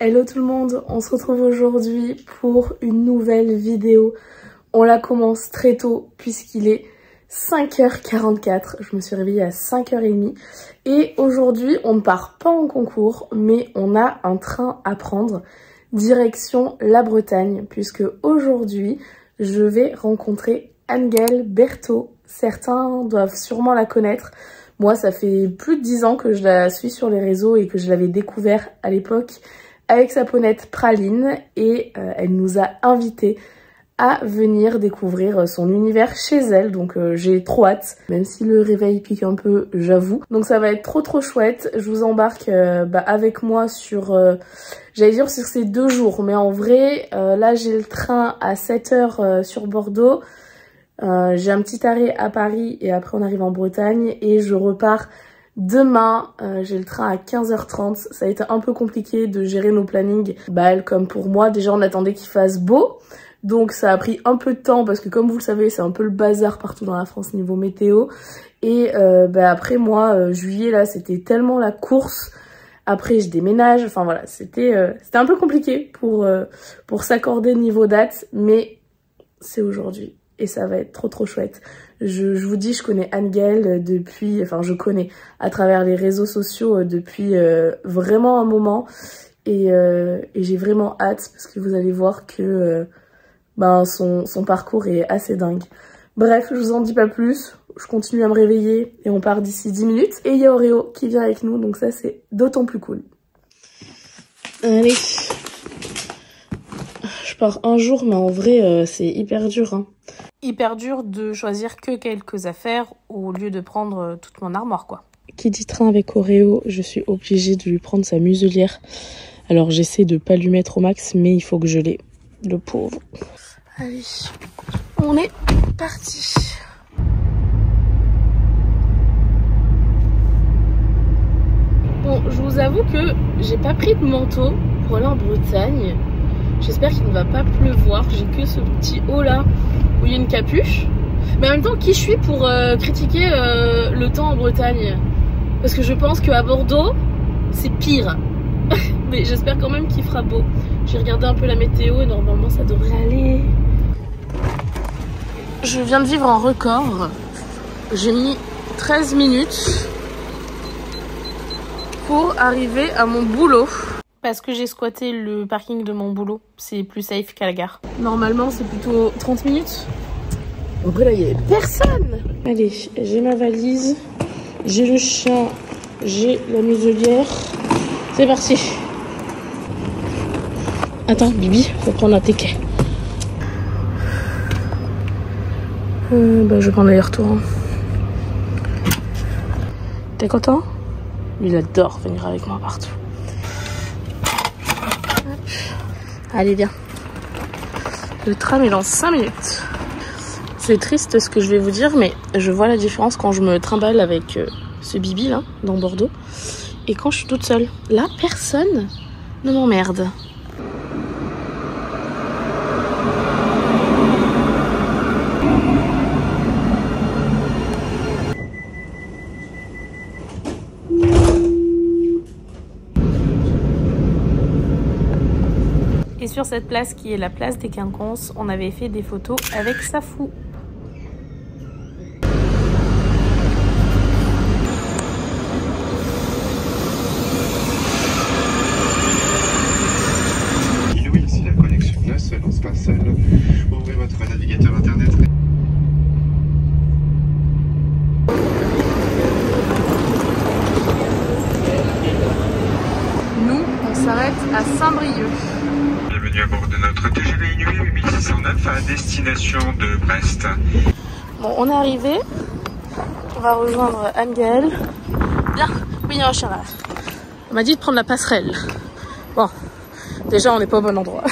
Hello tout le monde, on se retrouve aujourd'hui pour une nouvelle vidéo. On la commence très tôt puisqu'il est 5h44, je me suis réveillée à 5h30 et aujourd'hui on ne part pas en concours mais on a un train à prendre direction la Bretagne puisque aujourd'hui je vais rencontrer Anne-Gaëlle Berthaud. Certains doivent sûrement la connaître. Moi ça fait plus de 10 ans que je la suis sur les réseaux et que je l'avais découvert à l'époque avec sa ponette Praline et elle nous a invités à venir découvrir son univers chez elle, donc j'ai trop hâte, même si le réveil pique un peu, j'avoue. Donc ça va être trop chouette, je vous embarque avec moi sur, j'allais dire sur ces 2 jours, mais en vrai, là j'ai le train à 7h sur Bordeaux, j'ai un petit arrêt à Paris et après on arrive en Bretagne et je repars demain, j'ai le train à 15h30, ça a été un peu compliqué de gérer nos plannings, elle comme pour moi, déjà on attendait qu'il fasse beau. Donc ça a pris un peu de temps parce que comme vous le savez c'est un peu le bazar partout dans la France niveau météo. Et après moi juillet là c'était tellement la course. Après je déménage, enfin voilà c'était un peu compliqué pour s'accorder niveau date. Mais c'est aujourd'hui et ça va être trop chouette. Je vous dis je connais Anne-Gaëlle depuis, enfin je connais à travers les réseaux sociaux depuis vraiment un moment. Et j'ai vraiment hâte parce que vous allez voir que son parcours est assez dingue. Bref, je vous en dis pas plus, je continue à me réveiller et on part d'ici 10 minutes. Et il y a Oreo qui vient avec nous, donc ça c'est d'autant plus cool. Allez, je pars un jour, mais en vrai c'est hyper dur. Hein. Hyper dur de choisir que quelques affaires au lieu de prendre toute mon armoire quoi. Qui dit train avec Oreo, je suis obligée de lui prendre sa muselière. Alors j'essaie de pas lui mettre au max, mais il faut que je l'ai, le pauvre. Allez, on est parti. Bon, je vous avoue que j'ai pas pris de manteau pour aller en Bretagne. J'espère qu'il ne va pas pleuvoir. J'ai que ce petit haut là où il y a une capuche. Mais en même temps, qui je suis pour critiquer le temps en Bretagne? Parce que je pense qu'à Bordeaux, c'est pire. Mais j'espère quand même qu'il fera beau. J'ai regardé un peu la météo et normalement ça devrait aller. Je viens de vivre un record. J'ai mis 13 minutes pour arriver à mon boulot. Parce que j'ai squatté le parking de mon boulot. C'est plus safe qu'à la gare. Normalement c'est plutôt 30 minutes. En vrai là il n'y avait personne. Allez, j'ai ma valise, j'ai le chien, j'ai la muselière. C'est parti. Attends, Bibi, faut prendre un ticket. Je vais prendre l'aller-retour. Hein. T'es content? Lui, il adore venir avec moi partout. Hop. Allez, viens. Le tram est dans 5 minutes. C'est triste ce que je vais vous dire, mais je vois la différence quand je me trimballe avec ce Bibi là, dans Bordeaux. Et quand je suis toute seule, là, personne ne m'emmerde. Et sur cette place qui est la place des Quinconces, on avait fait des photos avec Safou. Ouvrez votre navigateur internet. Nous, on s'arrête à Saint-Brieuc. Bienvenue à bord de notre TGV Inuit 8609 à destination de Brest. Bon, on est arrivé. On va rejoindre Anne-Gaëlle. Bien, oui, il y a un chien là. On m'a dit de prendre la passerelle. Bon, déjà on n'est pas au bon endroit.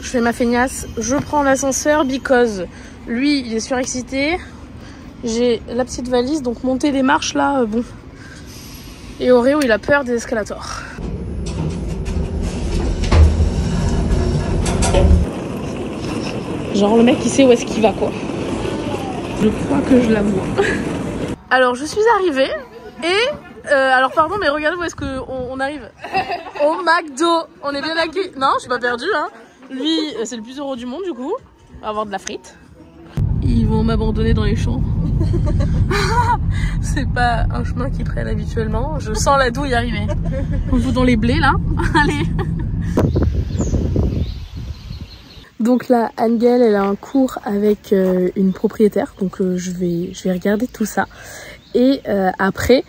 Je fais ma feignasse, je prends l'ascenseur because lui il est surexcité. J'ai la petite valise donc monter les marches là, bon. Et Oreo il a peur des escalators. Genre le mec il sait où est-ce qu'il va quoi. Je crois que je la vois. Alors je suis arrivée et Alors pardon, mais regardez où est-ce qu'on arrive. Au McDo. On est bien accueillis. Non, je suis pas perdue, hein. Lui, c'est le plus heureux du monde, du coup. On va avoir de la frite. Ils vont m'abandonner dans les champs. C'est pas un chemin qu'ils prennent habituellement. Je sens la douille arriver. On joue dans les blés, là. Allez. Donc là, Angel, elle a un cours avec une propriétaire. Donc je vais regarder tout ça. Et après,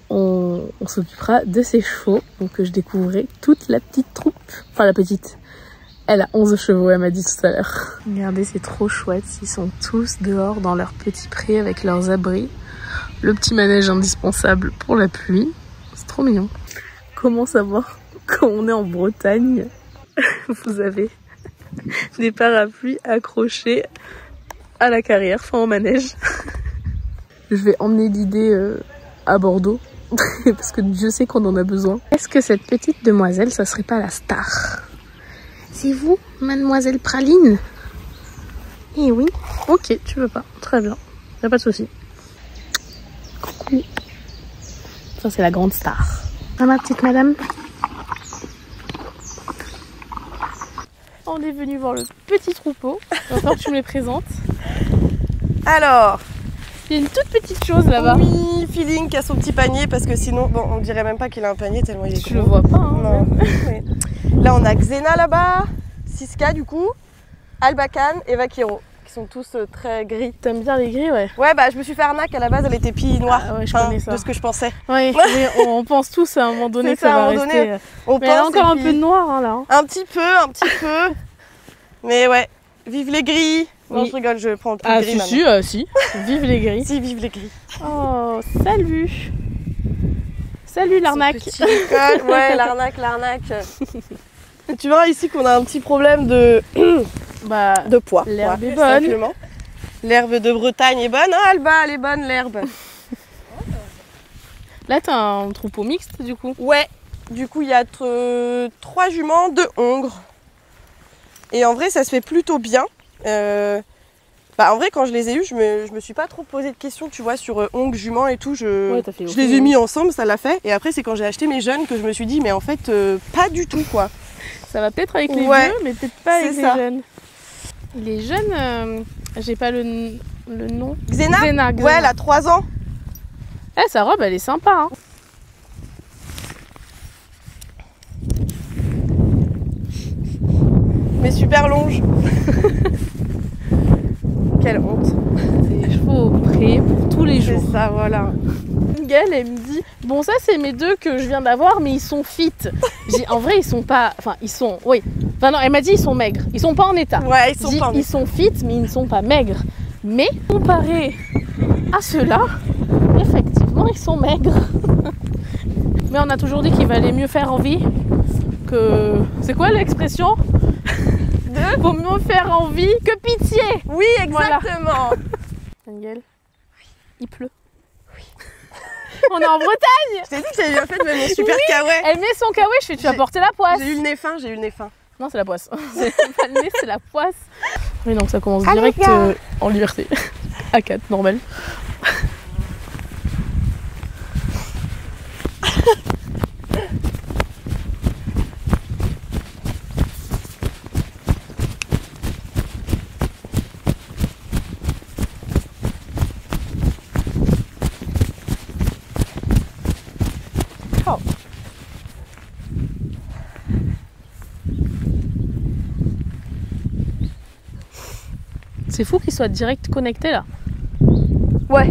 on s'occupera de ses chevaux. Donc je découvrirai toute la petite troupe. Enfin la petite. Elle a 11 chevaux, elle m'a dit tout à l'heure. Regardez, c'est trop chouette. Ils sont tous dehors dans leur petit pré avec leurs abris. Le petit manège indispensable pour la pluie. C'est trop mignon. Comment savoir quand on est en Bretagne? Vous avez des parapluies accrochés à la carrière, enfin au manège. Je vais emmener l'idée à Bordeaux. Parce que Dieu sait qu'on en a besoin. Est-ce que cette petite demoiselle, ça serait pas la star? C'est vous, mademoiselle Praline? Eh oui. Ok, tu veux pas. Très bien. Y a pas de souci. Coucou. Ça, c'est la grande star. Ah, ma petite madame. On est venu voir le petit troupeau. Il va falloir que tu me les présentes. Alors, il y a une toute petite chose là-bas. oui, Feeling qui a son petit panier parce que sinon, bon, on dirait même pas qu'il a un panier tellement il est Tu gros. le vois pas, hein? Non. Oui. Là, on a Xena là-bas, Siska du coup, Albacan et Vaquero qui sont tous très gris. T'aimes bien les gris, ouais? Ouais, bah je me suis fait arnaque à la base, elle était pie noire. Ah ouais, je connais ça. De ce que je pensais. Ouais, mais on pense tous à un moment donné que C'est ça va à un moment rester. donné, on Mais il y a pense, encore et un puis- peu de noir, hein, là. Un petit peu. Mais ouais, vive les gris. Non, Oui. je rigole, je prends plus Ah, gris si, maintenant. si. Vive les gris. Si, vive les gris. Oh, salut. Salut l'arnaque. Son petit col. Ouais, l'arnaque. Tu vois ici qu'on a un petit problème de Bah, poids. l'herbe est tout bonne. simplement. L'herbe de Bretagne est bonne. Ah, Alba, elle est bonne l'herbe. là, t'as un troupeau mixte, du coup. Ouais, du coup, il y a 3 juments, 2 hongres. Et en vrai, ça se fait plutôt bien. En vrai, quand je les ai eus, je me suis pas trop posé de questions, tu vois, sur hongres, juments et tout. Ouais, t'as fait je ok. les ai mis ensemble, ça l'a fait. Et après, c'est quand j'ai acheté mes jeunes que je me suis dit, mais en fait, pas du tout, quoi. Ça va peut-être avec les Ouais, vieux, mais peut-être pas avec c'est les ça. jeunes. Les jeunes, j'ai pas le nom. Xena, Xena. ouais, elle a 3 ans. Eh, sa robe, elle est sympa, hein. Mais super longe. Quelle honte. C'est des chevaux au pré pour tous les jours. C'est ça, voilà. Gaëlle, elle me dit, bon, ça, c'est mes 2 que je viens d'avoir, mais ils sont fit. J'ai dit, en vrai, ils sont pas... Enfin, ils sont... Oui. Enfin, non, elle m'a dit, ils sont maigres. Ils sont pas en état. Ouais, ils sont J'ai dit, pas en ils sont fit, mais ils ne sont pas maigres. Mais, comparé à ceux-là, effectivement, ils sont maigres. Mais on a toujours dit qu'il valait mieux faire envie que... C'est quoi l'expression? Vaut mieux faire envie que pitié. Oui, exactement. Angel, il pleut. Oui. On est en Bretagne. Je t'ai dit que j'avais bien fait de mettre mon super kawaii. Elle met son kawaii, je fais, tu vas porter la poisse. J'ai eu le nez fin. Non, c'est la poisse. C'est pas le nez, c'est la poisse. Oui, donc ça commence Allez, direct gars. en liberté. À 4, normal. C'est fou qu'ils soient direct connectés là. Ouais.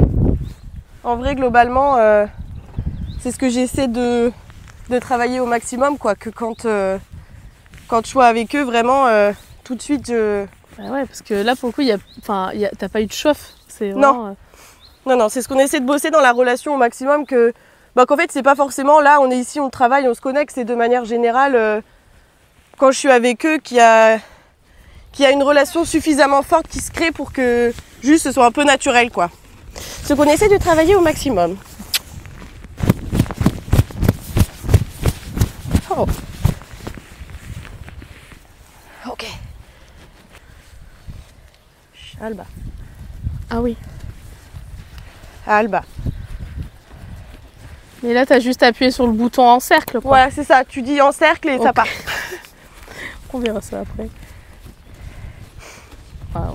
En vrai, globalement, c'est ce que j'essaie de travailler au maximum, quoi. Que quand je suis avec eux, vraiment, tout de suite, Bah ouais, parce que là pour le coup, t'as pas eu de chauffe. C'est Non. vraiment, Non, c'est ce qu'on essaie de bosser dans la relation au maximum, qu'en fait, c'est pas forcément là, on est ici, on travaille, on se connecte, c'est de manière générale, quand je suis avec eux, qu'il y a une relation suffisamment forte qui se crée pour que juste ce soit un peu naturel, quoi. Ce qu'on essaie de travailler au maximum. Oh. Ok. Alba. Ah oui. Alba. Mais là, t'as juste appuyé sur le bouton en cercle, quoi. Ouais, c'est ça. Tu dis en cercle et ça part. On verra ça après. Waouh.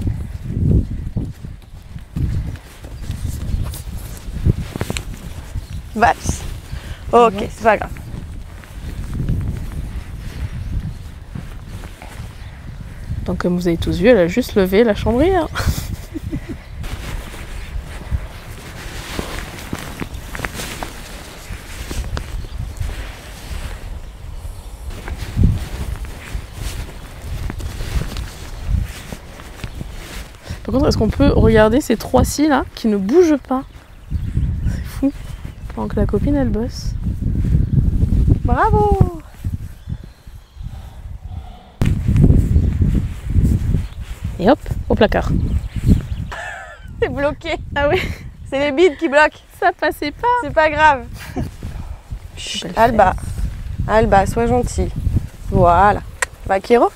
Vaps. Ok, c'est pas grave. Donc comme vous avez tous vu, elle a juste levé la chambrière. Par contre, est-ce qu'on peut regarder ces 3 scies là qui ne bougent pas? C'est fou. Pendant que la copine elle bosse. Bravo! Et hop, au placard. C'est bloqué. Ah oui, C'est les bides qui bloquent. ça passait pas. C'est pas grave. Chut, Alba. Alba, sois gentille. Voilà. Vaquero.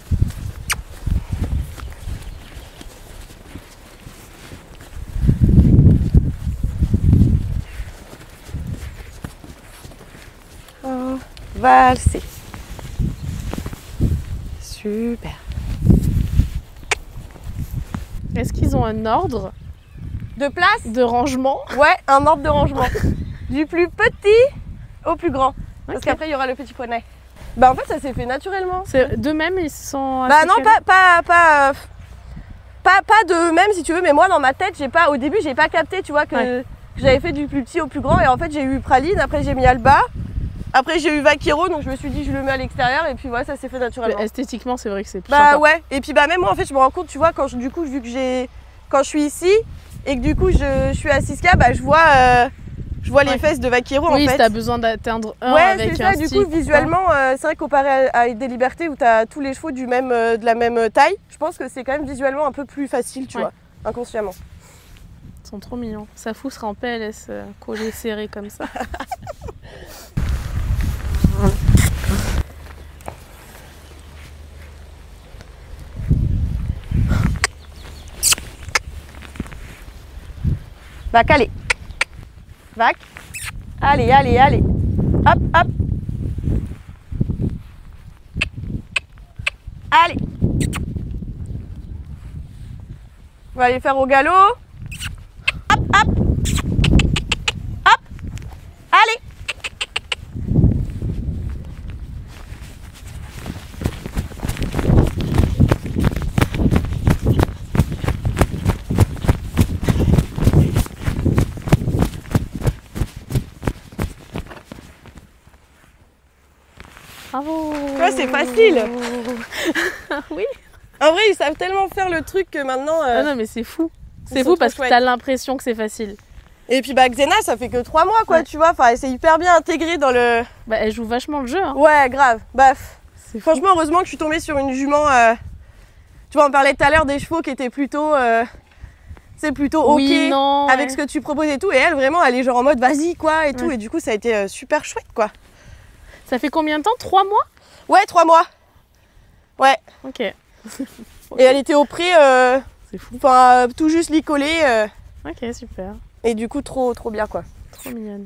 Oh, valser. Super. Est-ce qu'ils ont un ordre De place? de rangement? Ouais, un ordre de rangement. Du plus petit au plus grand. Parce Ok. qu'après, il y aura le petit poney. Bah en fait, ça s'est fait naturellement. C'est d'eux-mêmes, ils sont. Bah assez non, calés. pas de même si tu veux, mais moi dans ma tête, au début, j'ai pas capté, tu vois, que j'avais fait du plus petit au plus grand. Et en fait, j'ai eu Praline, après j'ai mis Alba, après j'ai eu Vaquero, donc je me suis dit, je le mets à l'extérieur, et puis voilà, ça s'est fait naturellement. Mais esthétiquement, c'est vrai que c'est plus Bah sympa. ouais, et puis bah même moi en fait je me rends compte, tu vois, quand du coup vu que quand je suis ici et que du coup je suis à 6K, bah je vois les fesses de Vaquero Oui, en si fait. t'as besoin d'atteindre un Ouais, avec c'est un ça, du stick, coup visuellement c'est vrai que comparé à des libertés où t'as tous les chevaux de la même taille, je pense que c'est quand même visuellement un peu plus facile, tu vois, inconsciemment. Ils sont trop mignons. Safou sera en PLS collé serré comme ça. Vac, allez. Vac. Allez, allez, allez. Hop, hop. Allez. On va aller faire au galop. Hop, hop. Hop. Allez. Bravo. Ouais, c'est facile. Oui. En vrai, ils savent tellement faire le truc que maintenant... Ah non, mais c'est fou. C'est sont fou trop parce que chouettes. t'as l'impression que c'est facile. Et puis bah Xena, ça fait que 3 mois quoi, Ouais. tu vois. Enfin, c'est hyper bien intégré dans le... Bah, elle joue vachement le jeu. Hein. Ouais, grave. Baf. C'est fou. Franchement, heureusement que je suis tombée sur une jument. Tu vois, on parlait tout à l'heure des chevaux qui étaient plutôt, c'est plutôt ok Oui, non, avec ouais. ce que tu proposes et tout. Et elle, vraiment, elle est genre en mode vas-y quoi et tout. Ouais. Et du coup, ça a été super chouette quoi. Ça fait combien de temps? 3 mois? Ouais, 3 mois. Ouais. Ok. Et elle était au pré, C'est fou. enfin tout juste lit collé. Ok, super. Et du coup, trop bien quoi. Trop mignonne.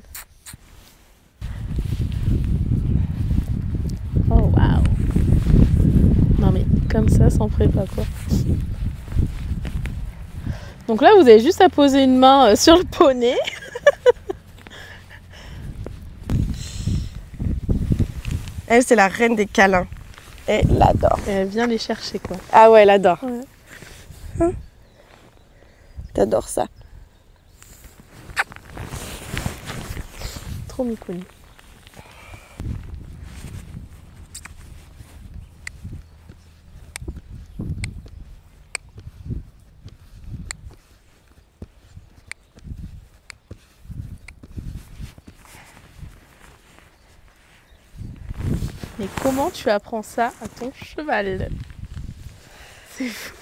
Oh waouh. Non mais comme ça, sans prépa quoi. Donc là, vous avez juste à poser une main sur le poney. Elle, c'est la reine des câlins. Elle l'adore. Et elle vient les chercher quoi. Ah ouais, elle adore. Ouais. Hein? T'adores ça. Trop miconi. Mais comment tu apprends ça à ton cheval? C'est fou.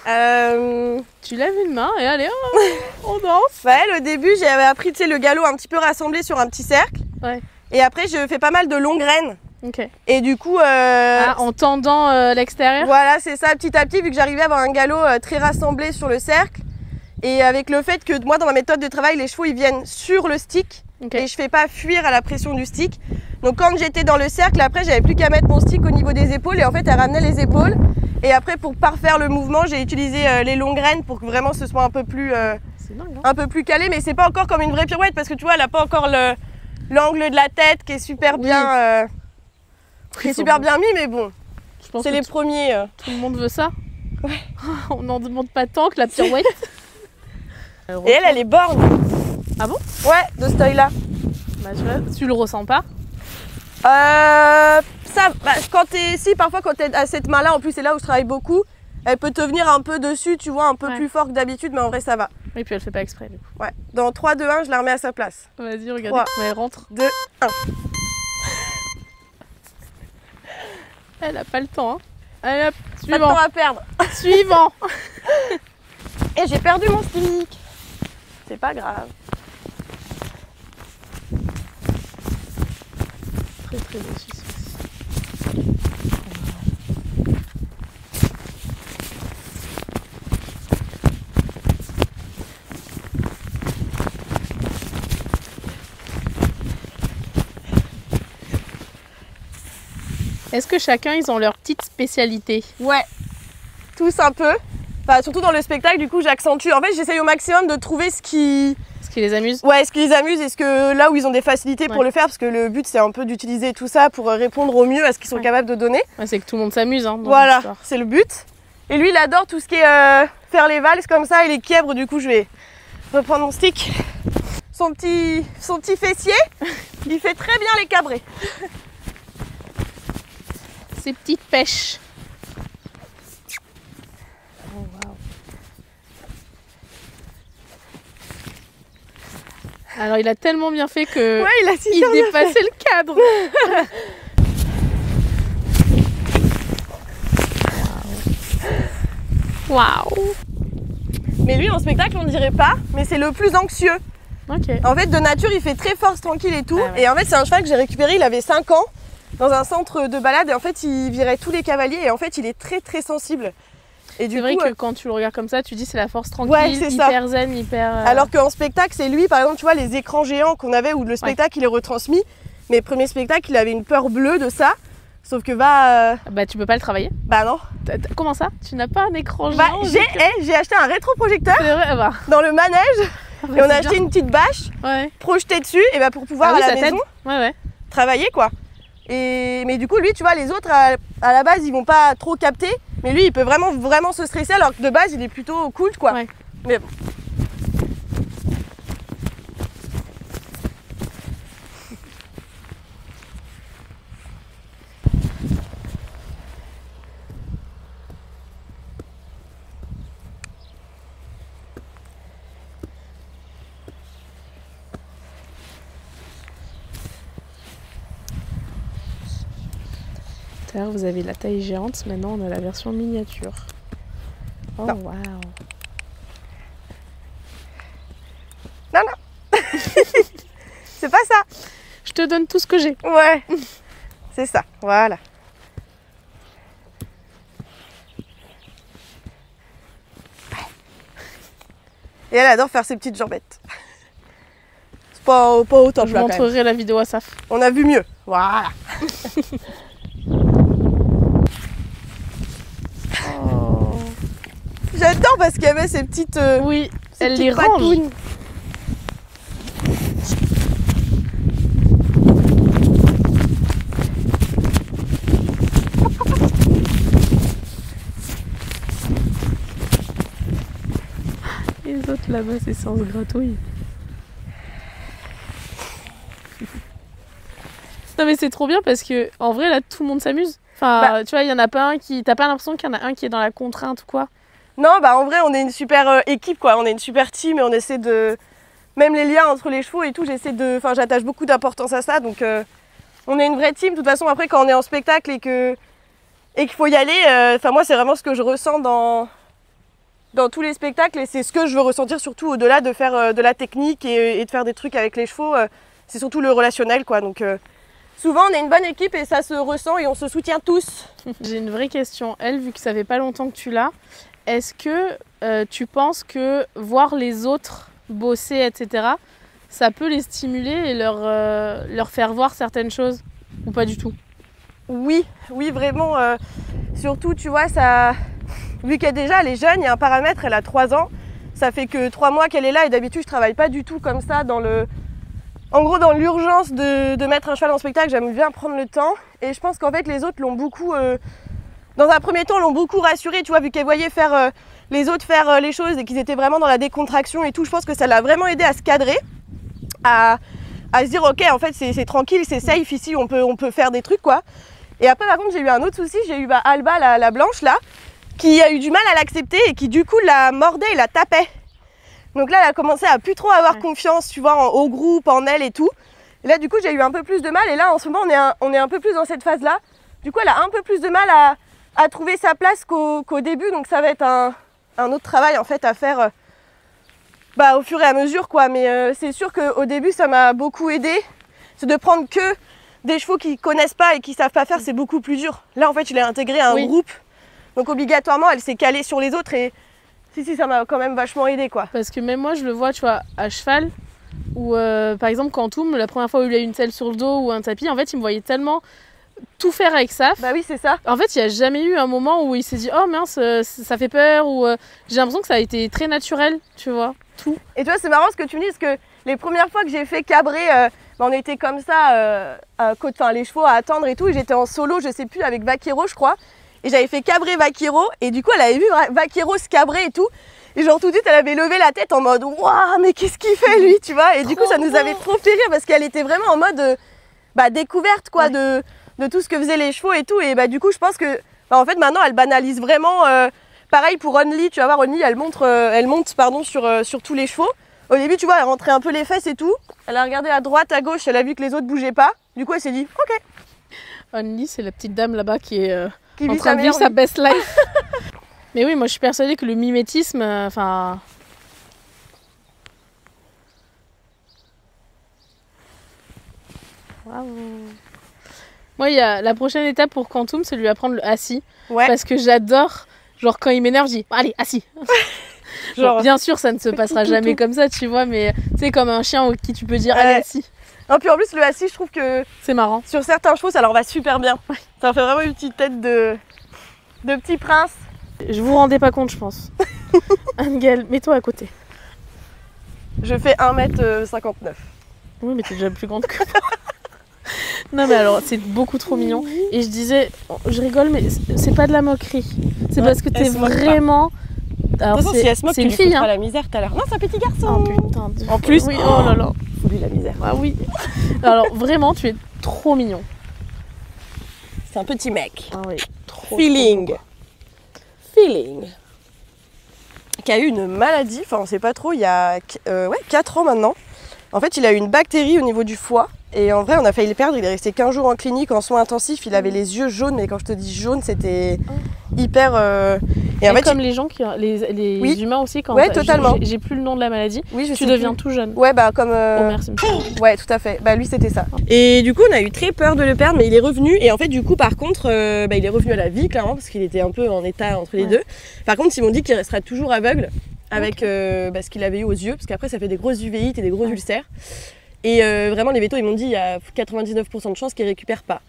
Tu lèves une main et allez, oh, on danse. Ouais, au début, j'avais appris, tu sais, le galop un petit peu rassemblé sur un petit cercle. Ouais. Et après, je fais pas mal de longues graines. Ok. Et du coup, Ah, en tendant l'extérieur. voilà, c'est ça, petit à petit, vu que j'arrivais à avoir un galop très rassemblé sur le cercle. Et avec le fait que moi, dans ma méthode de travail, les chevaux, ils viennent sur le stick. et je fais pas fuir à la pression du stick. Donc quand j'étais dans le cercle, après j'avais plus qu'à mettre mon stick au niveau des épaules et en fait elle ramenait les épaules. Et après pour parfaire le mouvement, j'ai utilisé les longues graines pour que vraiment ce soit un peu plus, un peu plus calé. Mais c'est pas encore comme une vraie pirouette parce que tu vois, elle a pas encore l'angle de la tête qui est super bien, bien mis, mais bon, c'est les premiers. Tout le monde veut ça. Ouais. On n'en demande pas tant que la pirouette. Et elle est borne. Ah bon? Ouais, de ce taille-là. Bah, tu le ressens pas? Ça, bah, parfois quand t'es à cette main-là, en plus c'est là où je travaille beaucoup, elle peut te venir un peu dessus, tu vois, un peu plus fort que d'habitude, mais en vrai ça va. Et puis elle fait pas exprès du coup. Ouais, dans 3, 2, 1, je la remets à sa place. Vas-y, regardez comment elle rentre. 2, 1. Elle a pas le temps, hein. Allez hop, Pas de suivant. temps à perdre. Suivant. Et j'ai perdu mon stick. C'est pas grave. Très très beau celui-ci. Est-ce que chacun, ils ont leur petite spécialité? Ouais, tous un peu. Enfin, surtout dans le spectacle, du coup, j'accentue. En fait, j'essaye au maximum de trouver ce qui les amuse? Ouais, ce qui les amuse et là où ils ont des facilités pour le faire, parce que le but, c'est un peu d'utiliser tout ça pour répondre au mieux à ce qu'ils sont capables de donner. Ouais, c'est que tout le monde s'amuse, hein. Voilà, c'est le but. Et lui, il adore tout ce qui est faire les valses comme ça et les quièbres. Du coup, je vais reprendre mon stick. Son petit fessier, il fait très bien les cabrés. Ces petites pêches. Oh, wow. Alors il a tellement bien fait que il dépassait le cadre. Waouh. Mais lui en spectacle on dirait pas, mais c'est le plus anxieux. Okay. En fait de nature il fait très force, tranquille et tout. Ah ouais. Et en fait c'est un cheval que j'ai récupéré, il avait 5 ans. Dans un centre de balade et en fait il virait tous les cavaliers et en fait il est très très sensible. Et c'est vrai que quand tu le regardes comme ça, tu dis c'est la force tranquille, c'est hyper zen, hyper... Alors qu'en spectacle c'est lui, par exemple tu vois les écrans géants qu'on avait où le spectacle il est retransmis. Mes premiers spectacles il avait une peur bleue de ça. Sauf que bah tu peux pas le travailler. Bah non. Comment ça? Tu n'as pas un écran géant? J'ai acheté un rétroprojecteur vrai, dans le manège et on a acheté une petite bâche projetée dessus et pour pouvoir à la maison travailler quoi. Mais du coup, lui, tu vois, les autres, à la base, ils vont pas trop capter. Mais lui, il peut vraiment se stresser, alors que de base, il est plutôt cool, quoi. Ouais. Mais bon. Vous avez la taille géante, maintenant on a la version miniature. Oh waouh. Non. C'est pas ça. Je te donne tout ce que j'ai. Ouais. C'est ça, voilà. Et elle adore faire ses petites jambettes. C'est pas autant. Je montrerai la vidéo à Saf. On a vu mieux. Voilà. J'adore parce qu'il y avait ces petites. Oui, elle les range. Les autres là-bas, c'est sans gratouille. Non mais c'est trop bien parce que en vrai là tout le monde s'amuse. Enfin tu vois, il y en a pas un qui. T'as pas l'impression qu'il y en a un qui est dans la contrainte ou quoi? Non, en vrai, on est une super équipe, quoi. On est une super team et on essaie de... Même les liens entre les chevaux et tout, j'attache beaucoup d'importance à ça. Donc, on est une vraie team. De toute façon, après, quand on est en spectacle et qu'il faut y aller, moi, c'est vraiment ce que je ressens dans tous les spectacles. Et c'est ce que je veux ressentir, surtout au-delà de faire de la technique et de faire des trucs avec les chevaux. C'est surtout le relationnel, quoi. Donc, souvent, on est une bonne équipe et ça se ressent et on se soutient tous. J'ai une vraie question. Elle, vu que ça fait pas longtemps que tu l'as, est-ce que tu penses que voir les autres bosser, etc., ça peut les stimuler et leur faire voir certaines choses, ou pas du tout? Oui, oui, vraiment. Surtout, tu vois, ça, vu qu'elle déjà elle est jeune, il y a un paramètre, elle a 3 ans. Ça fait que 3 mois qu'elle est là et d'habitude je travaille pas du tout comme ça en gros dans l'urgence de mettre un cheval en spectacle. J'aime bien prendre le temps et je pense qu'en fait les autres l'ont beaucoup, dans un premier temps l'ont beaucoup rassurée, tu vois, vu qu'elle voyait faire les autres faire les choses et qu'ils étaient vraiment dans la décontraction et tout. Je pense que ça l'a vraiment aidé à se cadrer, à se dire ok en fait c'est tranquille, c'est safe ici, on peut faire des trucs quoi. Et après par contre j'ai eu un autre souci, j'ai eu Alba la blanche là, qui a eu du mal à l'accepter et qui du coup la mordait et la tapait. Donc là elle a commencé à plus trop avoir confiance, tu vois, au groupe, en elle et tout. Et là du coup j'ai eu un peu plus de mal et là en ce moment on est un peu plus dans cette phase là. Du coup elle a un peu plus de mal à trouver sa place qu'au début, donc ça va être un autre travail en fait à faire au fur et à mesure quoi. Mais c'est sûr qu'au début ça m'a beaucoup aidé, c'est de prendre que des chevaux qui connaissent pas et qui savent pas faire, c'est beaucoup plus dur. Là en fait je l'ai intégré à un groupe. Donc obligatoirement, elle s'est calée sur les autres et si, ça m'a quand même vachement aidé quoi. Parce que même moi, je le vois, tu vois, à cheval, ou par exemple Quantum, la première fois où il a eu une selle sur le dos ou un tapis, en fait, il me voyait tellement tout faire avec ça. Bah oui, c'est ça. En fait, il n'y a jamais eu un moment où il s'est dit « Oh mince, ça fait peur » ou j'ai l'impression que ça a été très naturel, tu vois, tout. Et tu vois, c'est marrant ce que tu me dis, parce que les premières fois que j'ai fait cabrer, on était comme ça, les chevaux à attendre et tout, et j'étais en solo, je sais plus, avec Vaquero, je crois. Et j'avais fait cabrer Vaquero et du coup elle avait vu Vaquero se cabrer et tout. Et genre tout de suite elle avait levé la tête en mode waouh mais qu'est-ce qu'il fait lui, tu vois. Et du coup ça nous avait trop fait rire parce qu'elle était vraiment en mode découverte quoi de tout ce que faisaient les chevaux et tout. Et du coup je pense que en fait maintenant elle banalise vraiment. Pareil pour Only, tu vas voir Only elle monte sur tous les chevaux. Au début tu vois elle rentrait un peu les fesses et tout. Elle a regardé à droite, à gauche, elle a vu que les autres bougeaient pas. Du coup elle s'est dit ok. Only c'est la petite dame là-bas qui est en train de vivre sa best life. Mais oui, moi je suis persuadée que le mimétisme, Moi, il y a la prochaine étape pour Quantum, c'est lui apprendre le assis. Ouais. Parce que j'adore, genre quand il m'énerve, je dis allez, assis. Genre, bien sûr, ça ne se passera jamais comme ça, tu vois, mais c'est comme un chien qui tu peux dire allez, assis. Non, puis en plus, le assis, je trouve que c'est marrant. Sur certains chevaux, ça leur va super bien. Ça leur fait vraiment une petite tête de petit prince. Je vous rendais pas compte, je pense. Angel, mets-toi à côté. Je fais 1m59. Oui, mais t'es déjà plus grande que moi. Non, mais alors, c'est beaucoup trop mignon. Et je disais, je rigole, mais c'est pas de la moquerie. C'est parce que t'es vraiment. Alors, de toute façon, si elle se moque, tu lui foutras la misère tout à l'heure. Non, c'est un petit garçon. Oh putain. En plus, oui, oh là là. Fous-lui la misère. Ah oui. Alors, vraiment, tu es trop mignon. C'est un petit mec. Ah oui, trop. Feeling. Qui a eu une maladie, enfin on sait pas trop, il y a 4 ans maintenant. En fait il a eu une bactérie au niveau du foie et en vrai on a failli le perdre, il est resté 15 jours en clinique en soins intensifs, il avait les yeux jaunes, mais quand je te dis jaune c'était hyper... Et en fait, comme les gens, les humains aussi, quand totalement. J'ai plus le nom de la maladie, tu deviens tout jeune. Ouais, comme... Homer Simpson. Ouais, tout à fait. Lui, c'était ça. Et du coup, on a eu très peur de le perdre, mais il est revenu. Et en fait, du coup, par contre, il est revenu à la vie, clairement, parce qu'il était un peu en état entre les deux. Par contre, ils m'ont dit qu'il restera toujours aveugle avec ce qu'il avait eu aux yeux, parce qu'après, ça fait des grosses uveites et des gros ulcères. Et vraiment, les vétos, ils m'ont dit il y a 99% de chances qu'il récupère pas.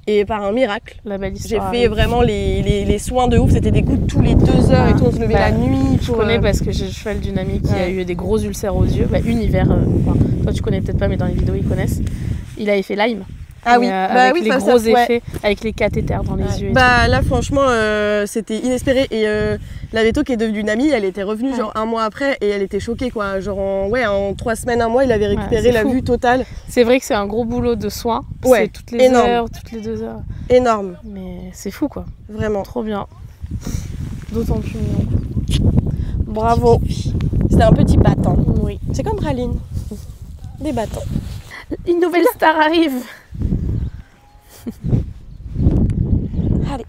Et par un miracle, j'ai fait vraiment les soins de ouf, c'était des gouttes tous les 2 heures et tout, on se levait la nuit. Je connais parce que j'ai le cheval d'une amie qui a eu des gros ulcères aux yeux, Univers, toi tu connais peut-être pas mais dans les vidéos ils connaissent. Il avait fait Lyme. Ah oui, avec les gros effets, avec les cathéters dans les yeux. Là franchement c'était inespéré et la véto qui est devenue une amie, elle était revenue genre 1 mois après et elle était choquée quoi. Genre en 3 semaines, 1 mois, il avait récupéré la vue totale. C'est vrai que c'est un gros boulot de soins. Ouais, c'est toutes les heures, toutes les 2 heures. Énorme. Mais c'est fou quoi. Vraiment. Trop bien. D'autant plus mignon. Bravo. C'était un petit battant. Oui. C'est comme Raline. Des battants. Une nouvelle star arrive. Allez.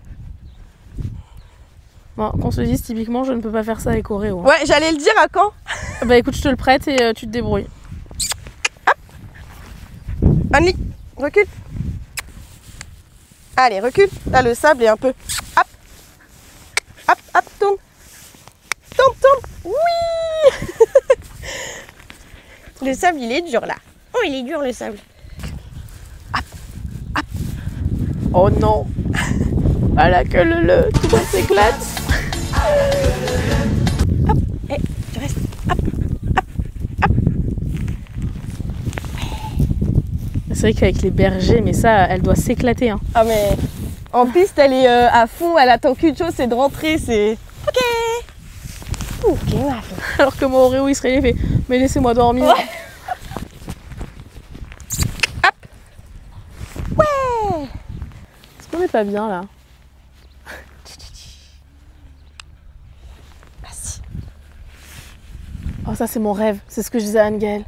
Bon, qu'on se dise, typiquement, je ne peux pas faire ça avec Oreo. Ouais, j'allais le dire à quand. Écoute, je te le prête et tu te débrouilles. Hop. Annie, recule. Allez, recule. Là, le sable est un peu... Hop. Hop, hop, tourne. Tourne, tourne. Oui. Le sable, il est dur là. Oh, il est dur le sable. Hop, hop. Oh non. À la queue le tout le monde s'éclate. Hop, et tu restes. Hop, hop, hop. C'est vrai qu'avec les bergers, mais ça, elle doit s'éclater. Hein. Ah mais en piste, elle est à fond, elle attend qu'une chose, c'est de rentrer, c'est ok. Ok, ma fille. Alors que mon Oreo, il serait fait, mais laissez-moi dormir. Ouais. Hop. Ouais. Est-ce qu'on n'est pas bien là? Assis. Oh, ça c'est mon rêve, c'est ce que je disais à Anne-Gaëlle.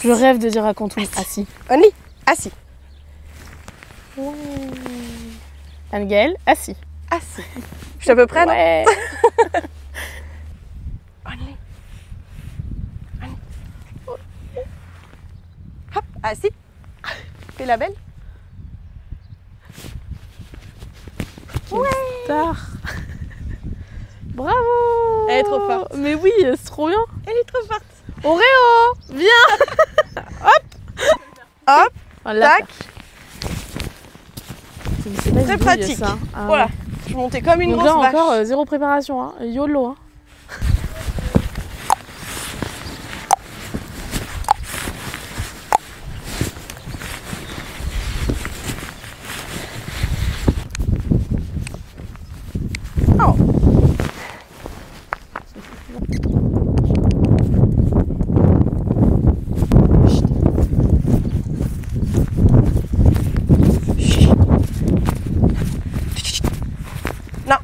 Je rêve de dire à Quantoum, assis. Only, assis. Ouais. Anne-Gaëlle, assis. Assis. Je suis à peu près, ouais. Only. Hop, assis. Fais la belle. Ouais. Star. Bravo. Elle est trop forte. Mais oui, c'est trop bien. Elle est trop forte. Oreo, viens. Hop. Hop. Voilà. Tac. C'est pas très une pratique. ça. Ah, voilà. Ouais. Je montais comme une Donc grosse là vache. encore zéro préparation, hein. YOLO. Hein. Oh. Non.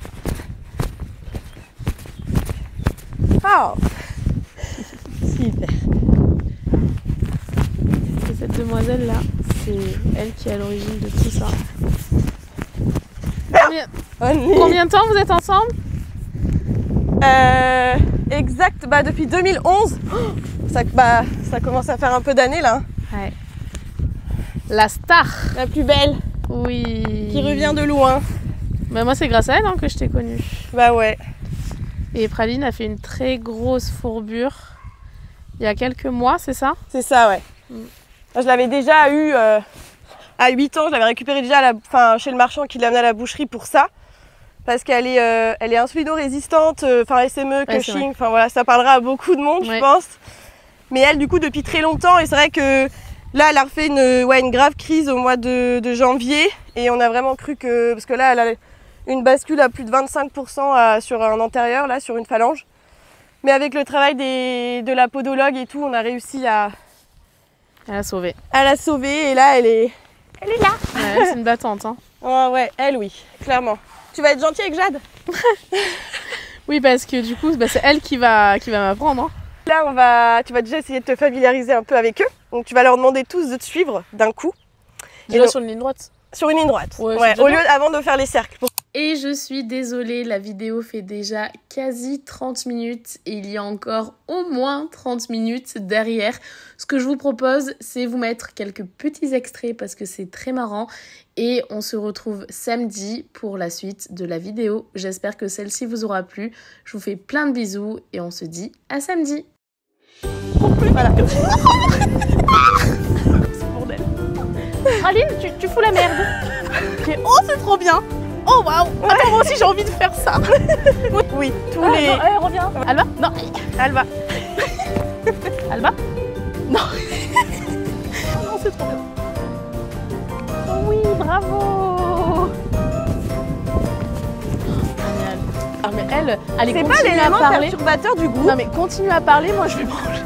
Oh. Super. Et cette demoiselle là, c'est elle qui est à l'origine de tout ça. Combien de temps vous êtes ensemble? Exact, bah depuis 2011. Ça commence à faire un peu d'années là. Ouais. La star. La plus belle. Oui. Qui revient de loin. Bah moi c'est grâce à elle hein, que je t'ai connue. Bah ouais. Et Praline a fait une très grosse fourbure il y a quelques mois, c'est ça? C'est ça, ouais. Je l'avais déjà eu à 8 ans, je l'avais récupérée déjà chez le marchand qui l'amenait à la boucherie pour ça. Parce qu'elle est insulino-résistante, SME, Cushing, enfin voilà, ça parlera à beaucoup de monde, je pense. Mais elle, du coup, depuis très longtemps, et c'est vrai que là, elle a refait une grave crise au mois de janvier. Et on a vraiment cru que, parce que là, elle a une bascule à plus de 25% sur un antérieur, là, sur une phalange. Mais avec le travail de la podologue et tout, on a réussi à la sauver. À la sauver, et là, elle est là. Ouais, c'est une battante, hein. Oh, ouais, elle, oui, clairement. Tu vas être gentil avec Jade? Oui, parce que du coup, c'est elle qui va m'apprendre. Hein. Là, tu vas déjà essayer de te familiariser un peu avec eux. Donc, tu vas leur demander tous de te suivre d'un coup. Déjà sur une ligne droite? Sur une ligne droite, ouais, au lieu avant de faire les cercles. Et je suis désolée, la vidéo fait déjà quasi 30 minutes et il y a encore au moins 30 minutes derrière. Ce que je vous propose, c'est vous mettre quelques petits extraits parce que c'est très marrant. Et on se retrouve samedi pour la suite de la vidéo. J'espère que celle-ci vous aura plu. Je vous fais plein de bisous et on se dit à samedi. Voilà. C'est bordel. Praline, tu fous la merde. Okay. Oh, c'est trop bien. Oh waouh. Attends, moi aussi j'ai envie de faire ça. Oui, tous les... Non, reviens. Alba? Non. Alba. Alba? Non. Non, c'est trop bien. Oui, bravo. Génial. Ah mais elle c'est pas l'élément perturbateur du groupe. Non mais continue à parler, moi je vais manger.